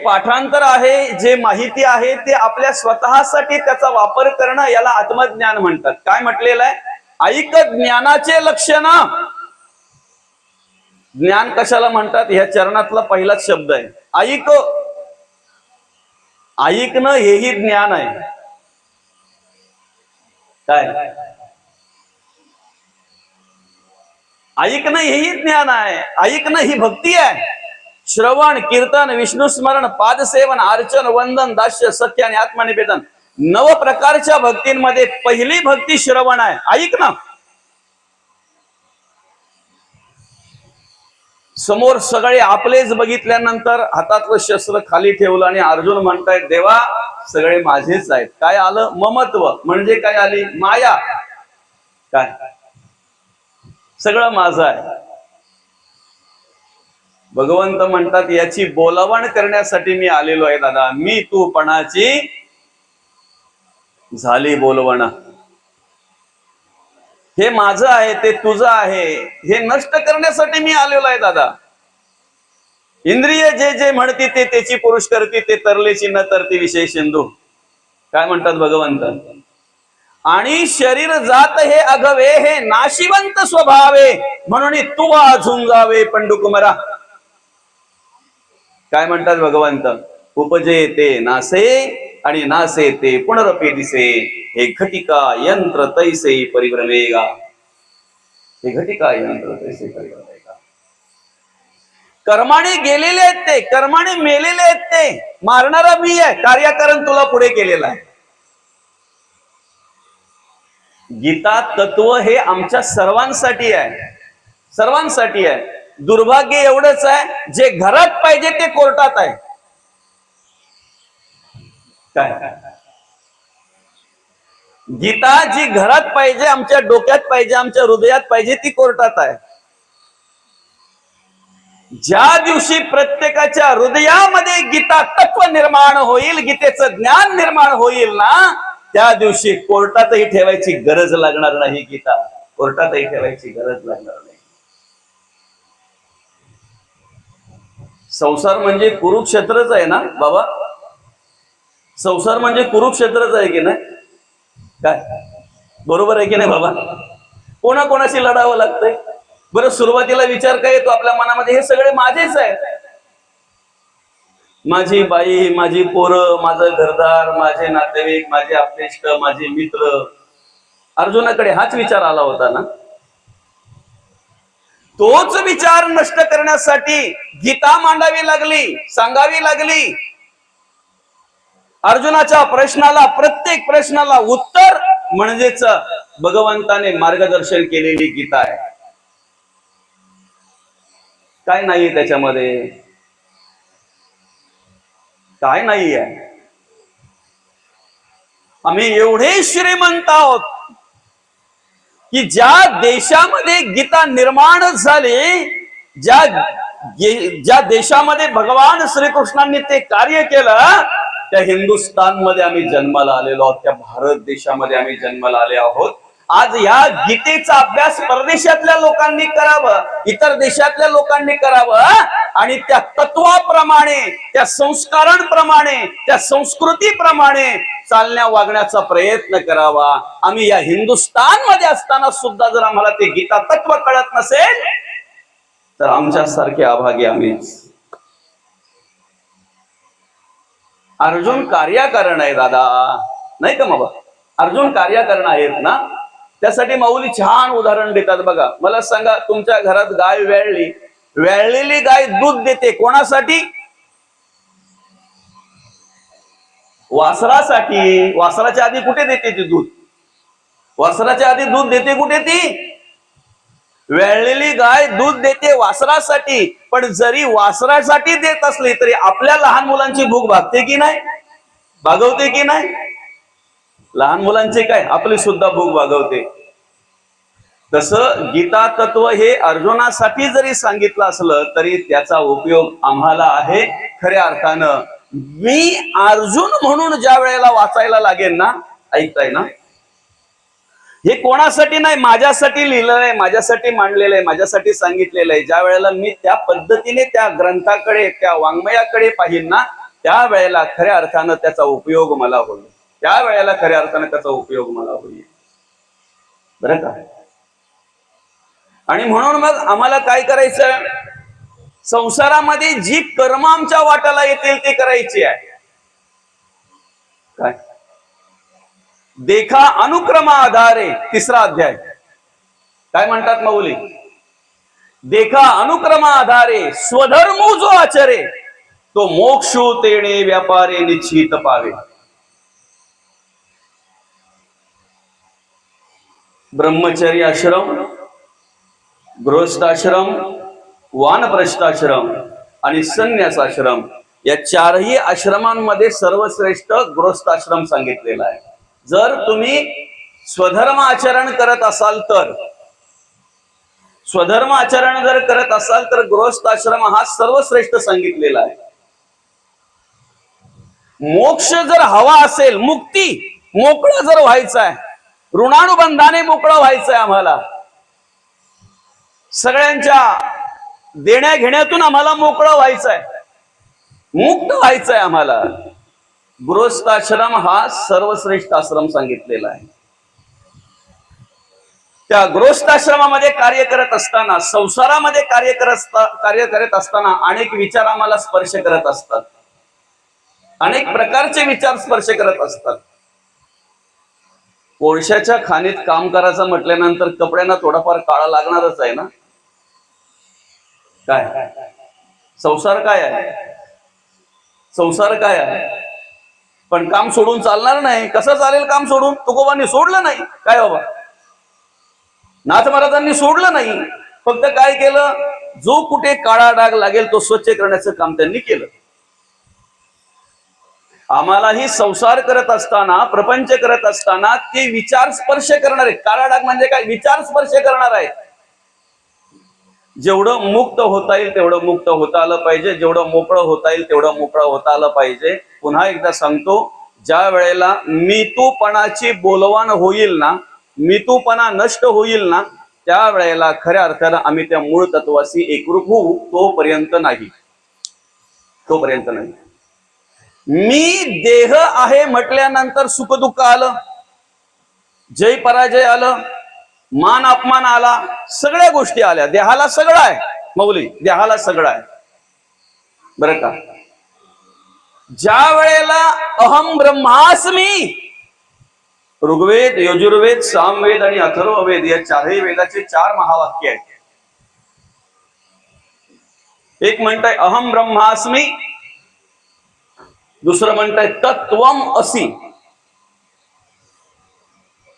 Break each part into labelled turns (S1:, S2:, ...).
S1: पाठांतर आहे, जे माहिती आहे ते आपल्या स्वतःसाठी त्याचा वापर करणं, याला आत्मज्ञान म्हणतात. काय म्हटलेलं आहे? ऐक ज्ञानाचे लक्षण. ज्ञान कशाला म्हणतात? ह्या चरणातला पहिलाच शब्द आहे, ऐक. ऐकणं हेही ज्ञान आहे. काय? ऐकणं हेही ज्ञान आहे. ऐकणं ही भक्ती आहे. श्रवण, कीर्तन, विष्णू स्मरण, पादसेवन, अर्चन, वंदन, दास्य, सत्य आणि आत्मनिवेदन, 9 प्रकारच्या भक्तींमध्ये पहिली भक्ती श्रवण आहे. ऐकणं. समोर सगळे आपलेच बघितल्यानंतर हातातलं शस्त्र खाली ठेवलं आणि अर्जुन म्हणतायत, देवा सगळे माझेच आहेत. काय आलं? ममत्व. म्हणजे काय आली? माया. काय? सगळं माझं आहे. भगवंत म्हणतात, याची बोलावण करण्यासाठी मी आलेलो आहे दादा. मी तू पणाची झाली बोलवण. हे माझं आहे, ते तुझं आहे, हे नष्ट करण्यासाठी मी आलेलो आहे दादा. इंद्रिय जे जे म्हणते ते त्याची पुरुष करते, ते तरलेची न तरती विषय सिंधू. काय म्हणतात भगवंत? आणि शरीर जात हे अघवे, हे नाशिवंत स्वभावे, म्हणून तू झुंजावे पंडुकुमरा. काय म्हणतात भगवंत? उपजे ते नासे आणि नासे ते पुनरपी दिसे, हे घटिका यंत्र तैसे परिभ्रमेगा. हे घटिका यंत्र तैसे परिभ्रमेगा. कर्माने गेलेले आहेत ते, कर्माने मेलेले आहेत ते. मारणारा मी आहे, कार्यकरण तुला पुढे केलेला आहे. गीता तत्व हे आमच्या सर्वांसाठी आहे, सर्वांसाठी आहे. दुर्भाग्य एवढंच आहे, जे घरात पाहिजे ते कोर्टात आहे. काय? गीता जी घरात पाहिजे, आमच्या डोक्यात पाहिजे, आमच्या हृदयात पाहिजे, ती कोर्टात आहे. ज्या दिवशी प्रत्येकाच्या हृदयामध्ये गीता तत्व निर्माण होईल, गीतेचं ज्ञान निर्माण होईल ना, त्या दिवशी कोर्टातही ठेवायची गरज लागणार नाही. गीता कोर्टातही ठेवायची गरज लागणार नाही. संसार म्हणजे कुरुक्षेत्रच आहे ना बाबा. संसार म्हणजे कुरुक्षेत्रच आहे की नाही? काय बरोबर आहे की नाही बाबा? कोणाकोणाशी लढावं लागतंय बरं? सुरुवातीला विचार काय येतो आपल्या मनामध्ये? हे सगळे माझेच आहेत. माझी बाई, माझी पोरं, माझं घरदार, माझे नातेवाईक, माझे आपलेष्ट, माझे मित्र. अर्जुनाकडे हाच विचार आला होता ना. तोच विचार नष्ट करण्यासाठी गीता मांडावी लागली, सांगावी लागली. अर्जुनाच्या प्रश्नाला, प्रत्येक प्रश्नाला उत्तर म्हणजेच भगवंताने मार्गदर्शन केलेली गीता आहे. काय नाही त्याच्यामध्ये? काय नाही आहे? आम्ही एवढे श्रीमंत आहोत की ज्या देशामध्ये गीता निर्माण झाली, ज्या देशामध्ये भगवान श्रीकृष्णांनी ते कार्य केलं, त्या हिंदुस्थान मध्ये आम्ही जन्माला आलेलो आहोत. त्या भारत देशामध्ये आम्ही जन्माला आले आहोत. आज या गीतेचा अभ्यास परदेशातल्या लोकांनी करावं, इतर देशातल्या लोकांनी करावं आणि त्या तत्वाप्रमाणे, त्या संस्कारांप्रमाणे, त्या संस्कृतीप्रमाणे चालण्या वागण्याचा प्रयत्न करावा. आम्ही या हिंदुस्थान मध्ये असताना सुद्धा जर आम्हाला ते गीता तत्व कळत नसेल तर आमच्यासारखे अभागी आम्हीच. अर्जुन कार्यकारण आहे दादा, नाही का बाबा? अर्जुन कार्यकारण आहेत ना. त्यासाठी माऊली छान उदाहरण देतात बघा. मला सांगा, तुमच्या घरात गाय वेळली, वेळलेली गाय दूध देते कोणासाठी? वासरासाठी. वासराच्या आधी कुठे देते ती दूध? वासराच्या आधी दूध देते कुठे ती? वेळलेली गाय दूध देते वासरासाठी. पण जरी वासरासाठी देत असली तरी आपल्या लहान मुलांची भूक भागते की नाही? भागवते की नाही? लहान मुलांचे काय, आपली सुद्धा भूक भागवते. तसं गीता तत्व हे अर्जुनासाठी जरी सांगितलं असलं तरी त्याचा उपयोग आम्हाला आहे. खऱ्या अर्थानं मी अर्जुन म्हणून ज्या वेळेला वाचायला लागेल ना, ऐकताय ना, हे कोणासाठी नाही, माझ्यासाठी लिहिलं आहे, माझ्यासाठी मांडलेलं आहे, माझ्यासाठी सांगितलेलं आहे. ज्या वेळेला मी त्या पद्धतीने त्या ग्रंथाकडे, त्या वाङ्मयाकडे पाहिन ना, त्या वेळेला खऱ्या अर्थानं त्याचा उपयोग मला होईल, त्या वेळेला खऱ्या अर्थानं त्याचा उपयोग मला होईल, बरं का. आणि म्हणून मग आम्हाला काय करायचं, संसारामध्ये जी कर्म आमच्या वाट्याला येतील ती करायची आहे. काय देखा अनुक्रम आधारे, तिसरा अध्याय काय म्हणतात माऊली, देखा अनुक्रम आधारे स्वधर्मो जो आचरे तो मोक्षो तेणे व्यापारे निश्चित पावे. ब्रह्मचर्य आश्रम, गृहस्थाश्रम, वानप्रस्थाश्रम आणि संन्यासाश्रम या चारही आश्रमांमध्ये सर्वश्रेष्ठ गृहस्थाश्रम सांगितलेला आहे. जर तुम्ही स्वधर्म आचरण करत असाल तर, स्वधर्म आचरण जर करत असाल तर गृहस्थाश्रम हा सर्वश्रेष्ठ सांगितलेला आहे. मोक्ष जर हवा असेल, मुक्ती, मोकळं जर व्हायचं आहे, ऋणानुबंधाने मोकळं व्हायचंय, आम्हाला सगळ्यांच्या देण्या घेण्यातून आम्हाला मोकळं व्हायचंय, मुक्त व्हायचंय आम्हाला, गृहस्थाश्रम हा सर्वश्रेष्ठ आश्रम सांगितलेला आहे. त्या गृहस्थाश्रमामध्ये कार्य करत असताना, संसारामध्ये कार्य करत असताना अनेक विचार आम्हाला स्पर्श करत असतात, अनेक प्रकारचे विचार स्पर्श करत असतात. कोळशाच्या खाणीत काम करायचं म्हटल्यानंतर कपड्यांना थोडाफार काळा लागणारच आहे ना. काय संसार काय आहे, संसार काय आहे, पण काम सोडून चालणार नाही. कसं चालेल काम सोडून? तुकोबांनी सोडलं नाही. काय बाबा, नाथ महाराजांनी सोडलं नाही. फक्त काय केलं, जो कुठे काळा डाग लागेल तो स्वच्छ करण्याचं काम त्यांनी केलं. आम्हालाही संसार करत असताना, प्रपंच करत असताना ते विचार स्पर्श करणारे, काळा डाग म्हणजे काय, विचार स्पर्श करणार आहे. जेवढं मुक्त होता येईल तेवढं मुक्त होता आलं पाहिजे, जेवढं मोकळं होता येईल तेवढं मोकळं होता आलं पाहिजे. पुन्हा एकदा सांगतो, ज्या वेळेला मीतूपणाची बोलवान होईल ना, मीतूपणा नष्ट होईल ना, त्या वेळेला खऱ्या अर्थानं आम्ही त्या मूळ तत्वाशी एकरूप होऊ. तोपर्यंत नाही, तोपर्यंत नाही. मी देह आहे म्हटल्यानंतर सुख दुःख आलं, जय पराजय आलं, मान अपमान आला, सगळ्या गोष्टी आल्या. देहाला सगळं आहे माऊली, देहाला सगळं आहे, बरं का. ज्या वेळेला अहम ब्रह्मास्मी, ऋग्वेद, यजुर्वेद, सामवेद आणि अथर्ववेद या चारही वेदाचे 4 महावाक्य आहेत. एक म्हणताय अहम ब्रह्मास्मी, दुसरं म्हणताय तत्वम असी,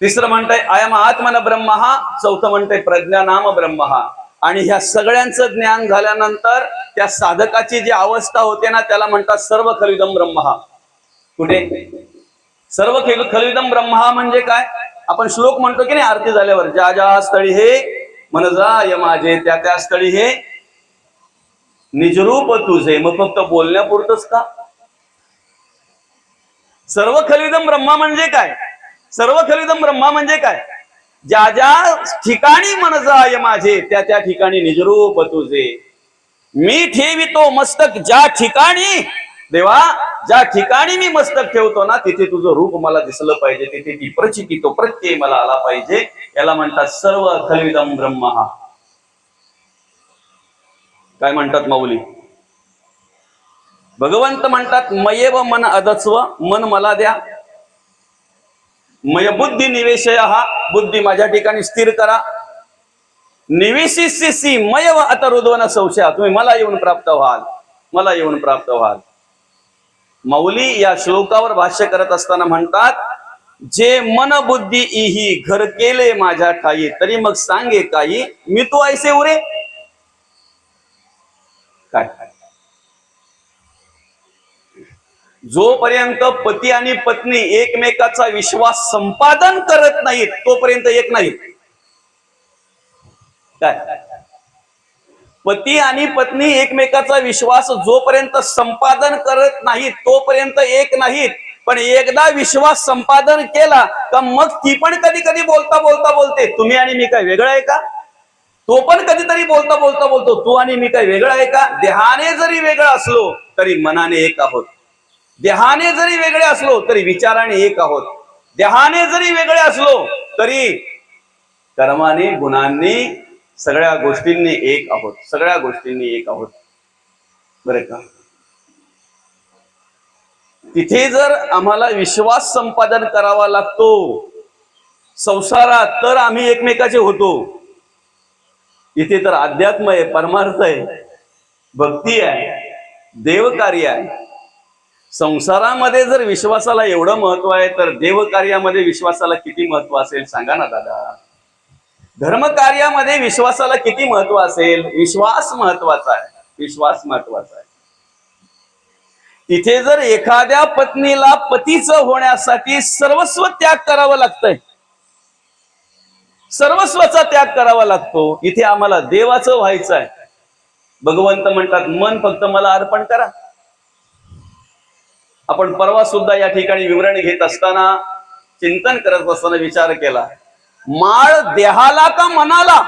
S1: तिसरं म्हणताय अयम आत्मन ब्रह्महा, चौथं म्हणताय प्रज्ञानाम ब्रह्महा. आणि ह्या सगळ्यांचं ज्ञान झाल्यानंतर त्या साधकाची जी अवस्था होते ना, त्याला म्हणतात सर्व खलिदम ब्रह्महा. कुठे सर्व खलिदम ब्रह्महा म्हणजे काय? आपण श्लोक म्हणतो की नाही आरती झाल्यावर, ज्या ज्या स्थळी हे मन जाय माझे, त्या त्या स्थळी हे निजरूप तुझे. मग फक्त बोलण्यापुरतच का? सर्व खलिदम ब्रह्मा म्हणजे काय? सर्व खलिदम ब्रह्मा म्हणजे काय? ज्या ज्या ठिकाणी मन जाय माझे, त्या त्या ठिकाणी निजरूप तुझे. मी ठेवितो मस्तक ज्या ठिकाणी, देवा ज्या ठिकाणी मी मस्तक ठेवतो ना, तिथे तुझं रूप मला दिसलं पाहिजे, तिथे ती प्रचिती, तो प्रत्यय मला आला पाहिजे. याला म्हणतात सर्व खलिदम ब्रह्मा. काय म्हणतात माऊली? भगवंत म्हणतात मयेव मन अदस्व, मन मला द्या. मय बुद्धी निवेशय, हा बुद्धी माझ्या ठिकाणी स्थिर करा. निवेशिसी मयव अतरुद्वन संशया, तुम्ही मला येऊन प्राप्त व्हाल, मला येऊन प्राप्त व्हाल. माऊली या श्लोकावर भाष्य करत असताना म्हणतात, जे मन बुद्धी इही घर केले माझ्या ठाई, तरी मग सांगे काही मी तू ऐसे उरे. काय जोपर्यंत पती आणि पत्नी एकमेकाचा विश्वास संपादन करत नाहीत तोपर्यंत एक नाहीत. काय पती आणि पत्नी एकमेकाचा विश्वास जोपर्यंत संपादन करत नाहीत तोपर्यंत एक नाहीत. पण एकदा विश्वास संपादन केला का मग ती पण कधी कधी बोलता बोलता बोलते तुम्ही आणि मी काय वेगळं आहे का. तो पण कधीतरी बोलता बोलता बोलतो तू आणि मी काय वेगळं आहे का. देहाने जरी वेगळं असलो तरी मनाने एक आहोत. देहाने जरी वेगळे असलो तरी विचाराने एक आहोत. देहाने जरी वेगळे असलो तरी कर्माने गुणांनी सगळ्या गोष्टींनी एक आहोत. सगळ्या गोष्टींनी एक आहोत. बरं का? तिथे जर आम्हाला विश्वास संपादन करावा लागतो संसारात, तर आम्ही एकमेकाचे होतो. इथे तर अध्यात्म आहे, परमार्थ आहे, भक्ती आहे, देवकार्य आहे. संसारामध्ये जर विश्वासाला एवढं महत्व आहे तर देवकार्यामध्ये विश्वासाला किती महत्व असेल सांगा ना दादा. धर्मकार्यामध्ये विश्वासाला किती महत्व असेल. विश्वास महत्वाचा आहे. विश्वास महत्वाचा आहे. तिथे जर एखाद्या पत्नीला पतीचं होण्यासाठी सर्वस्व त्याग करावं लागतंय, सर्वस्वाचा त्याग करावा लागतो. इथे आम्हाला देवाचं व्हायचं आहे. भगवंत म्हणतात मन फक्त मला अर्पण करा. आपण परवा सुद्धा या ठिकाणी विवरण घेत असताना, चिंतन करत असताना विचार केला, माळ देहाला का मनाला?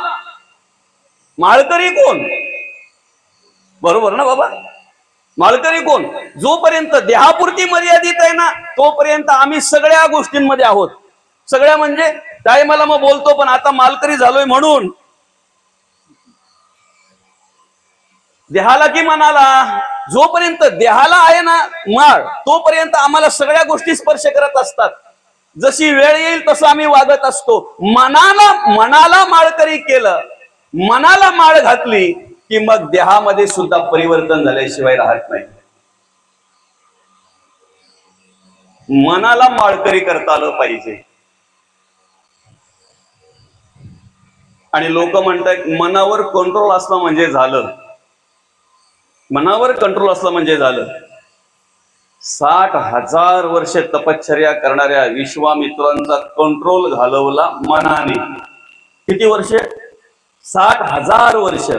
S1: माळकरी कोण? बरोबर ना बाबा? माळकरी कोण? जोपर्यंत देहापुरती मर्यादित आहे ना तोपर्यंत आम्ही सगळ्या गोष्टींमध्ये आहोत. सगळ्या म्हणजे काय, मला मग बोलतो पण आता मालकरी झालोय म्हणून. देहाला की मनाला? जोपर्यंत देहाला आहे ना माळ तोपर्यंत आम्हाला सगळ्या गोष्टी स्पर्श करत असतात. जशी वेळ येईल तसं आम्ही वागत असतो. मनाला माळकरी केलं, मनाला माळ घातली की मग देहामध्ये सुद्धा परिवर्तन झाल्याशिवाय राहत नाही. मनाला माळकरी करता आलं पाहिजे. आणि लोक म्हणतात मनावर कंट्रोल असला म्हणजे झालं. मनावर कंट्रोल असला म्हणजे झालं. 60,000 वर्ष तपश्चर्या करणाऱ्या विश्वामित्रांचा कंट्रोल घालवला मनाने. किती वर्ष? 60,000 वर्ष.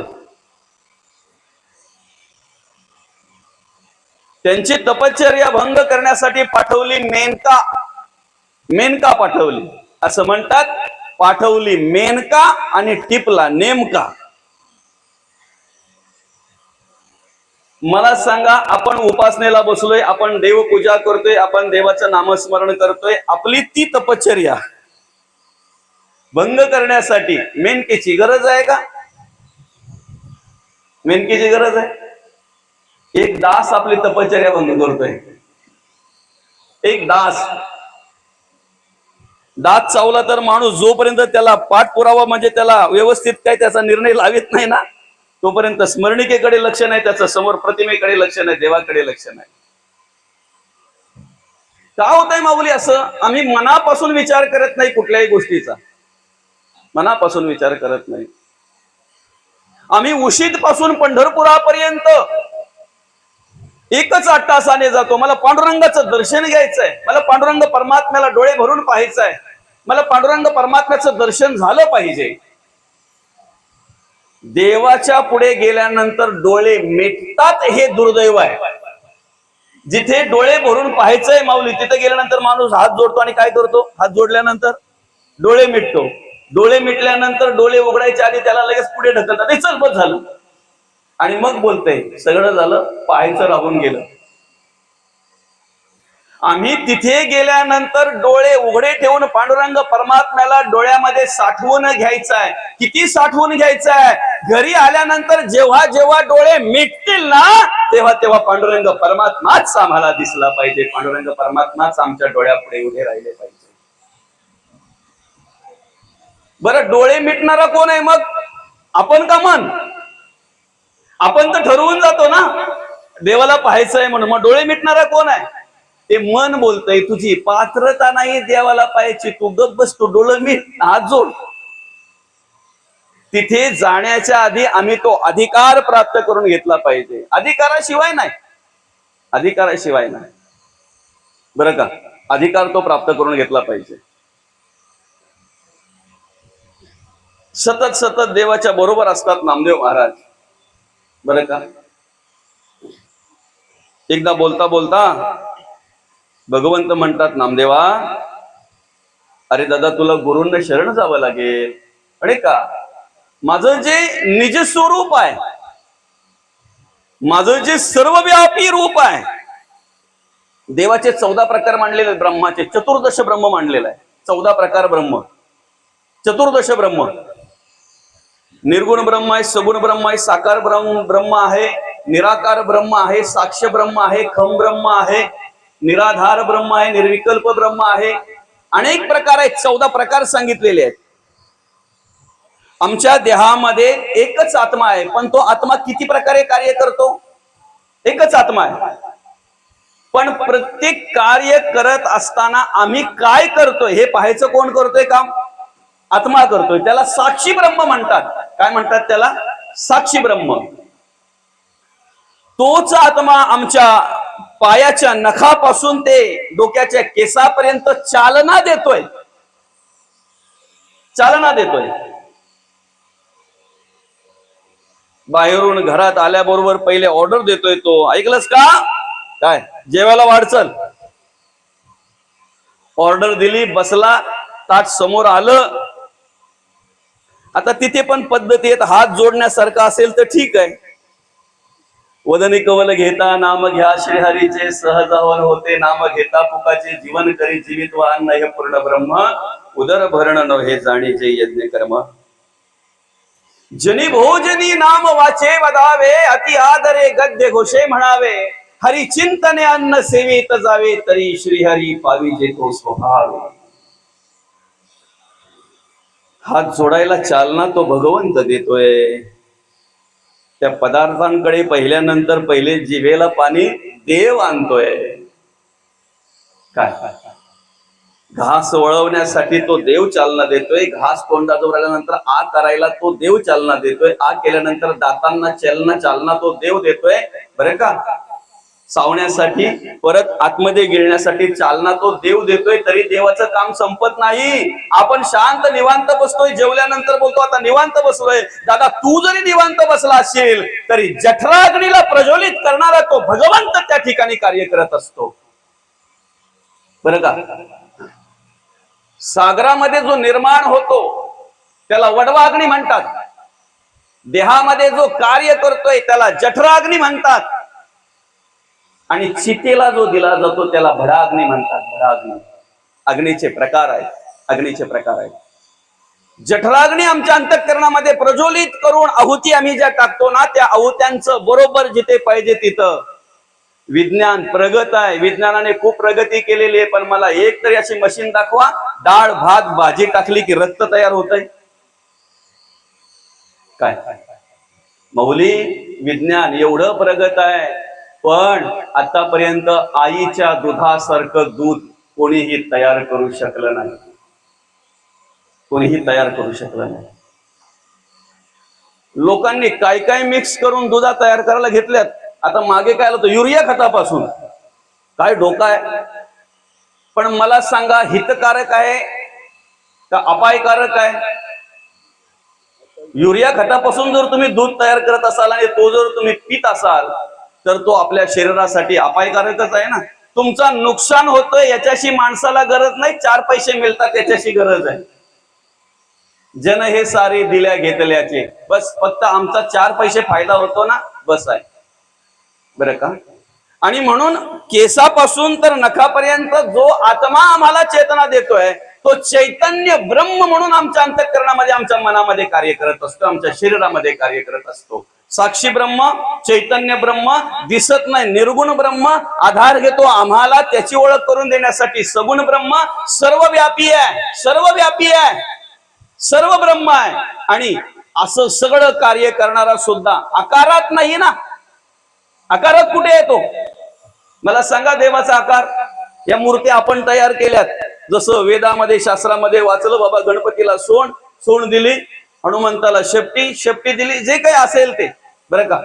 S1: त्यांची तपश्चर्या भंग करण्यासाठी पाठवली मेनका. मेनका पाठवली असं म्हणतात. पाठवली मेनका आणि टिपला नेमका. मला सांगा, आपण उपासनेला बसलोय, आपण देवपूजा करतोय, आपण देवाचं नामस्मरण करतोय, आपली ती तपश्चर्या भंग करण्यासाठी मेनकेची गरज आहे का? मेनकेची गरज आहे? एक दास आपली तपश्चर्या भंग करतोय. एक दास दात चावला तर माणूस जोपर्यंत त्याला पाठपुरावा म्हणजे त्याला व्यवस्थित काय त्याचा निर्णय लावित नाही ना तोपर्यंत स्मरणिकेकडे लक्ष नाही, त्याचं समोर प्रतिमेकडे लक्ष नाही, देवाकडे लक्ष नाही. का होत आहे माऊली असं? आम्ही मनापासून विचार करत नाही कुठल्याही गोष्टीचा. मनापासून विचार करत नाही. आम्ही उशीत पासून पंढरपुरापर्यंत एकच अट्टासाने जातो. मला पांडुरंगाचं दर्शन घ्यायचंय, मला पांडुरंग परमात्म्याला डोळे भरून पाहायचंय, मला पांडुरंग परमात्म्याचं दर्शन झालं पाहिजे. देवाच्या पुढे गेल्यानंतर डोळे मिटतात हे दुर्दैव आहे. जिथे डोळे भरून पाहायचंय माऊली तिथे गेल्यानंतर माणूस हात जोडतो आणि काय करतो? हात जोडल्यानंतर डोळे मिटतो. डोळे मिटल्यानंतर डोळे उघडायच्या आधी त्याला लगेच पुढे ढकलतात, हे चल बस झालं, आणि मग बोलतंय सगळं झालं, पाहायचं राहून गेलं. आम्ही तिथे गेल्यानंतर डोळे उघडे ठेवून पांडुरंग परमात्म्याला डोळ्यामध्ये साठवून घ्यायचंय. किती साठवून घ्यायचंय? घरी आल्यानंतर जेव्हा जेव्हा डोळे मिटतील ना तेव्हा तेव्हा पांडुरंग परमात्माच आम्हाला दिसला पाहिजे. पांडुरंग परमात्माच आमच्या डोळ्यापुढे उभे राहिले पाहिजे. बरं, डोळे मिटणारा कोण आहे मग? आपण का मन? आपण तर ठरवून जातो ना देवाला पाहायचंय म्हणून. मग डोळे मिटणारा कोण आहे? ते मन बोलतय तुझी पात्रता नाही देवाला पाहायची, तू गप्प बस, तू डोळे मिट, हात जोड. तिथे जाण्याच्या आधी आम्ही तो अधिकार प्राप्त करून घेतला पाहिजे. अधिकाराशिवाय नाही, अधिकाराशिवाय नाही. बरं का? अधिकार तो प्राप्त करून घेतला पाहिजे. सतत सतत देवाच्या बरोबर असतात नामदेव महाराज. बरं का? एकदा बोलता बोलता भगवंत म्हणतात, नामदेवा अरे दादा तुला गुरूंना शरण जावं लागेल. अरे का? माझं जे निज स्वरूप आहे, माझं जे सर्वव्यापी रूप आहे, देवाचे 14 प्रकार मांडलेले आहेत, ब्रह्माचे चतुर्दश ब्रह्म मांडलेला आहे. 14 प्रकार ब्रह्म, चतुर्दश ब्रह्म. निर्गुण ब्रह्म आहे, सगुण ब्रह्म आहे, साकार ब्रह्म आहे, निराकार ब्रह्म आहे, साक्ष ब्रह्म आहे, खम ब्रह्म आहे, निराधार ब्रह्म आहे, निर्विकल्प ब्रह्म आहे. अनेक प्रकार आहेत, 14 प्रकार सांगितलेले आहेत. आमच्या देहामध्ये एकच आत्मा आहे, पण तो आत्मा किती प्रकारे कार्य करतो? एकच आत्मा आहे, पण प्रत्येक कार्य करत असताना आम्ही काय करतोय हे पाहायचं कोण करतोय काम? आत्मा करतोय. त्याला साक्षी ब्रह्म म्हणतात. काय म्हणतात त्याला? साक्षी ब्रह्म. तोच आत्मा आमच्या पायाच्या नखापासून ते डोक्याच्या केसापर्यंत चालना देतोय, चालना देतोय. बाहेरून घरात आल्याबरोबर पहिले ऑर्डर देतोय तो, ऐकलंस का? काय? जेवायला वाढचल. ऑर्डर दिली, बसला, ताट समोर आलं. आता तिथे पण पद्धती आहेत, हात जोडण्यासारखा असेल तर ठीक आहे. वदनी कवल घेता नाम घ्या श्रीहरीचे, सहज हवन होते नाम घेता पुकाचे, जीवन करी जीवित व अन्न हे पूर्ण ब्रह्म, उदर भरण न हे जाणीचे यज्ञ कर्म. जनी भोजनी नाम वाचे वदावे, अति आदरे गद्य घोषे म्हणावे, हरी चिंतने अन्न सेवित जावे, तरी श्रीहरी पाविजे तो स्वभावे. हात जोडायला चालना तो भगवंत देतोय. त्या पदार्थांकडे पहिल्यानंतर पहिले जिभेला पाणी देव आणतोय. काय? घास वळवण्यासाठी तो देव चालना देतोय. घास तोंडाजवळ आल्यानंतर आ करायला तो देव चालना देतोय. आ केल्यानंतर दातांना चालना तो देव देतोय. बरं का? चावण्यासाठी परत आतमध्ये गिळण्यासाठी चालना तो देव देतोय. तरी देवाचं काम संपत नाही. आपण शांत निवांत बसतोय, जेवल्यानंतर बोलतो आता निवांत बसलोय. दादा, तू जरी निवांत बसला असेल तरी जठराग्नीला प्रज्वलित करणारा तो भगवंत त्या ठिकाणी कार्य करत असतो. बरं का? सागरामध्ये जो निर्माण होतो त्याला वडवाग्नी म्हणतात. देहामध्ये जो कार्य करतोय त्याला जठराग्नी म्हणतात. आणि चितेला जो दिला जातो त्याला भडाग्नी म्हणतात. भडाग्नी. अग्नीचे प्रकार आहेत. अग्नीचे प्रकार आहेत. जठराग्नी आमच्या अंतःकरणामध्ये प्रज्वलित करून आहुती आम्ही ज्या टाकतो ना, त्या आहुत्यांचं बरोबर जिथे पाहिजे तिथं विज्ञान प्रगत आहे. विज्ञानाने खूप प्रगती केलेली आहे. पण मला एक तरी अशी मशीन दाखवा, डाळ भात भाजी टाकली की रक्त तयार होतंय. काय मौली? विज्ञान एवढं प्रगत आहे, पण आतापर्यंत आईच्या दुधासारखं दूध कोणीही तयार करू शकलं नाही. कोणीही तयार करू शकलं नाही. लोकांनी काय काय मिक्स करून दुधा तयार करायला घेतल्यात. आता मागे काय आलं, युरिया खतापासून. काय डोका आहे? पण मला सांगा, हितकारक आहे का अपायकारक आहे? युरिया खतापासून जर तुम्ही दूध तयार करत असाल आणि तो जर तुम्ही पित असाल तर तो आपल्या शरीरासाठी अपायकारकच आहे ना. तुमचा नुकसान होतोय याच्याशी माणसाला गरज नाही, 4 पैसे मिळतात याच्याशी गरज आहे. जन हे सारे दिल्या घेतल्याचे, बस फक्त आमचा 4 पैसे फायदा होतो ना, बस आहे. बरं का? आणि म्हणून केसापासून तर नखापर्यंत जो आत्मा आम्हाला चेतना देतोय तो चैतन्य ब्रह्म म्हणून आमच्या अंतःकरणामध्ये, आमच्या मनामध्ये कार्य करत असतो, आमच्या शरीरामध्ये कार्य करत असतो. साक्षी ब्रह्म, चैतन्य ब्रह्म, दिसत नाही निर्गुण ब्रह्म आधार घेतो आम्हाला त्याची ओळख करून देण्यासाठी. सगुण ब्रह्म सर्वव्यापी आहे, सर्वव्यापी आहे, सर्व ब्रह्म आहे. आणि असं सगळं कार्य करणारा सुद्धा आकारात नाही ना. आकारात कुठे येतो? मला सांगा. देवाचा आकार या मूर्त्या आपण तयार केल्यात. जसं वेदामध्ये शास्त्रामध्ये वाचलं, बाबा गणपतीला सोंड दिली, हनुमंताला शेपटी दिली, जे काही असेल ते. बरं का?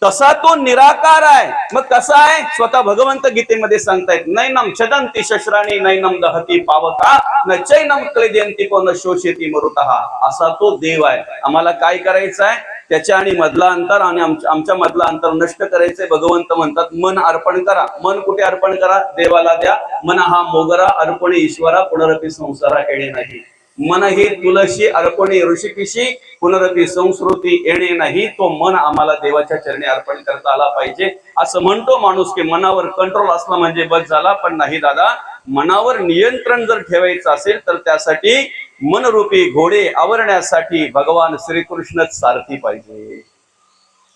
S1: तसा तो निराकार आहे. मग कसा आहे? स्वतः भगवंत गीतेमध्ये सांगतायत, नैनम छदंती शस्त्राणी नैनम दहती पावका न चैनम क्लेदयंती को न शोषयति मरुतः. असा तो देव आहे. आम्हाला काय करायचं आहे? त्याच्या आणि मधला अंतर आणि आमच्या मधला अंतर नष्ट करायचंय. भगवंत म्हणतात मन अर्पण करा. मन कुठे अर्पण करा? देवाला द्या. मन हा मोगरा अर्पणे ईश्वरा पुनरपी संसारा येणे नाही. मन हे तुलसी अर्पणे ऋषिकेशी पुनरपी संस्कृती येणे नाही. तो मन आम्हाला देवाच्या चरणी अर्पण करता आला पाहिजे असं म्हणतो माणूस की मनावर कंट्रोल असला म्हणजे बस झाला. पण नाही दादा, मनावर नियंत्रण जर ठेवायचं असेल तर त्यासाठी मनरूपी घोडे आवरण्यासाठी भगवान श्रीकृष्णच सारथी पाहिजे.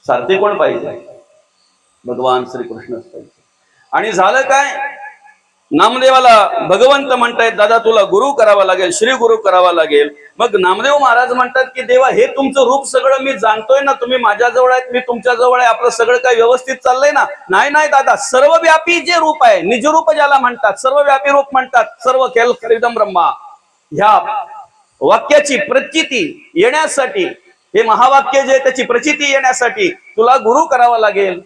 S1: सारथी कोण पाहिजे? भगवान श्रीकृष्णच पाहिजे. आणि झालं काय, नामदेवाला भगवंत म्हणतायत दादा तुला गुरु करावा लागेल, श्री गुरु करावा लागेल. मग नामदेव महाराज म्हणतात की देवा हे तुमचं रूप सगळं मी जाणतोय ना, तुम्ही माझ्या जवळ आहेत, मी तुमच्या जवळ आहे, आपलं सगळं काही व्यवस्थित चाललंय ना. नाही नाही दादा, सर्वव्यापी जे रूप आहे, निजरूप ज्याला म्हणतात, सर्वव्यापी रूप म्हणतात, सर्व खेळ खरीदम ब्रह्मा, ह्या वाक्याची प्रचिती येण्यासाठी, हे महावाक्य जे त्याची प्रचिती येण्यासाठी तुला गुरु करावा लागेल.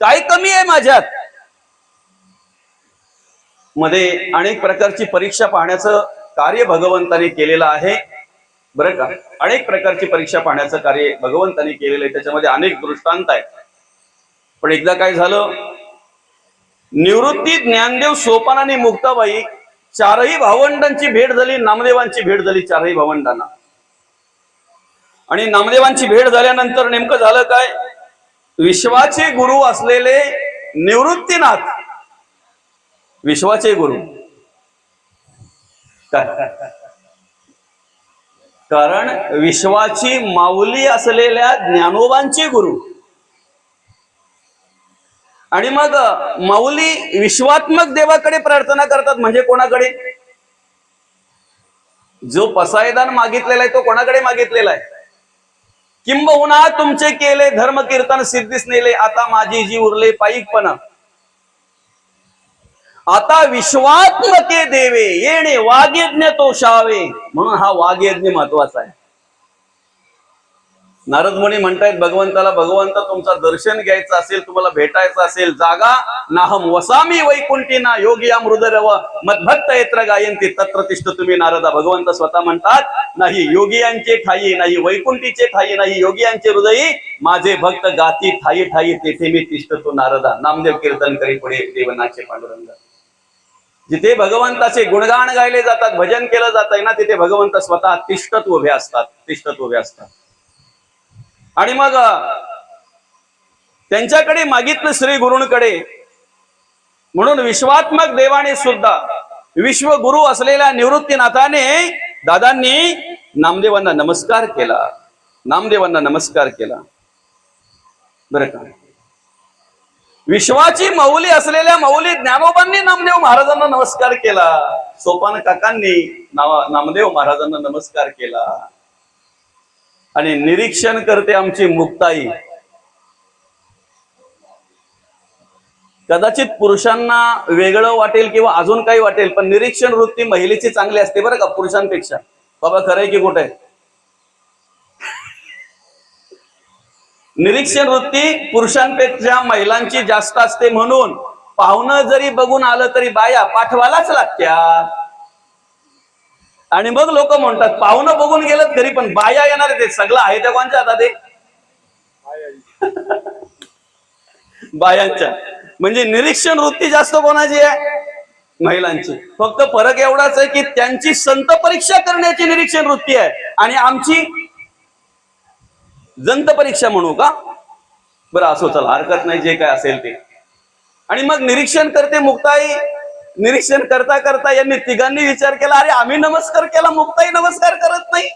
S1: काय कमी आहे माझ्यात? मध्ये अनेक प्रकारची परीक्षा पाहण्याचं कार्य भगवंताने केलेलं आहे बरं का. अनेक प्रकारची परीक्षा पाहण्याचं कार्य भगवंताने केलेलं आहे, त्याच्यामध्ये अनेक दृष्टांत आहेत. पण एकदा काय झालं, निवृत्ती, ज्ञानदेव, सोपान आणि मुक्ताबाई चारही भावंडांची भेट झाली. नामदेवांची भेट झाली चारही भावंडांना. आणि नामदेवांची भेट झाल्यानंतर नेमकं झालं काय, विश्वाचे गुरु असलेले निवृत्तीनाथ, विश्वाचे गुरु काय, कारण विश्वाची माऊली असलेल्या ज्ञानोबांचे गुरु. आणि मग माऊली विश्वात्मक देवाकडे प्रार्थना करतात. म्हणजे कोणाकडे? जो पसायदान मागितलेला आहे तो कोणाकडे मागितलेला आहे? किंबहुना तुमचे केले धर्म कीर्तन सिद्धीस नेले, आता माझी जी उरले पायिकपणा. आता विश्वात्मके देवे येणे वाग्यज्ञ तो शावे. म्हणून हा वाग्यज्ञ महत्वाचा आहे. नारद मुनी म्हणतायत भगवंताला, भगवंत तुमचा दर्शन घ्यायचं असेल, तुम्हाला भेटायचं असेल, जागा नाहम वसामी वैकुंठीना योगी अमृतरव मद्भक्त येत्र गायंती तत्र तिष्ठ तुम्ही नारदा. भगवंत स्वतः म्हणतात, नाही योगियांचे ठाई, नाही वैकुंठीचे ठाई, नाही योगियांचे हृदयी माझे भक्त गाती ठाई ठाई, तेथे मी तिष्ठतो नारदा. नामदेव कीर्तन करी पुढे देवनाचे पांडुरंग. जिथे भगवंताचे गुणगान गायले जातात, भजन केलं जात आहे ना, तिथे भगवंत स्वतः तिष्ठत उभे असतात, तिष्ठत उभे असतात. आणि मग त्यांच्याकडे मागितलं श्री गुरूंकडे. म्हणून विश्वात्मक देवाने सुद्धा विश्वगुरु असलेल्या निवृत्तीनाथाने दादांनी नामदेवांना नमस्कार केला, नामदेवांना नमस्कार केला बरं का. विश्वाची माऊली असलेल्या माऊली ज्ञानोबांनी नामदेव महाराजांना नमस्कार केला. सोपान काकांनी नामदेव महाराजांना नमस्कार केला. आणि निरीक्षण करते आमची मुक्ताई. कदाचित पुरुषांना वेगळं वाटेल किंवा अजून काही वाटेल, पण निरीक्षण वृत्ती महिलेची चांगली असते बरं का पुरुषांपेक्षा. बाबा खरंय की कुठे? निरीक्षण वृत्ती पुरुषांपेक्षा महिलांची जास्त असते. म्हणून पाहुणं जरी बघून आलं तरी बाया पाठवायलाच लागत्या. आणि मग लोक म्हणतात पाहुणं बघून गेलं घरी पण बाया येणार, ते सगळं आहे त्या कोणच्या हातात आहे? बायांच्या. म्हणजे निरीक्षण वृत्ती जास्त कोणाची आहे? महिलांची. फक्त फरक एवढाच आहे की त्यांची संत परीक्षा करण्याची निरीक्षण वृत्ती आहे आणि आमची जंत परीक्षा म्हणू का बरं, असो चला हरकत नाही, जे काय असेल ते. आणि मग निरीक्षण करते मुक्ताई. निरीक्षण करता करता यांनी तिघांनी विचार केला, अरे आम्ही नमस्कार केला, मुक्ताई नमस्कार करत नाही.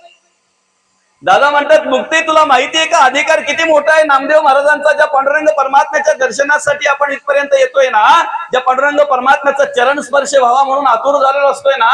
S1: दादा म्हणतात मुक्ताई तुला माहिती आहे का अधिकार किती मोठा आहे नामदेव महाराजांचा? ज्या पांडुरंग परमात्म्याच्या दर्शनासाठी आपण इथपर्यंत येतोय ना, ज्या पांडुरंग परमात्म्याचा चरण स्पर्श व्हावा म्हणून आतुर झालेलो असतोय ना,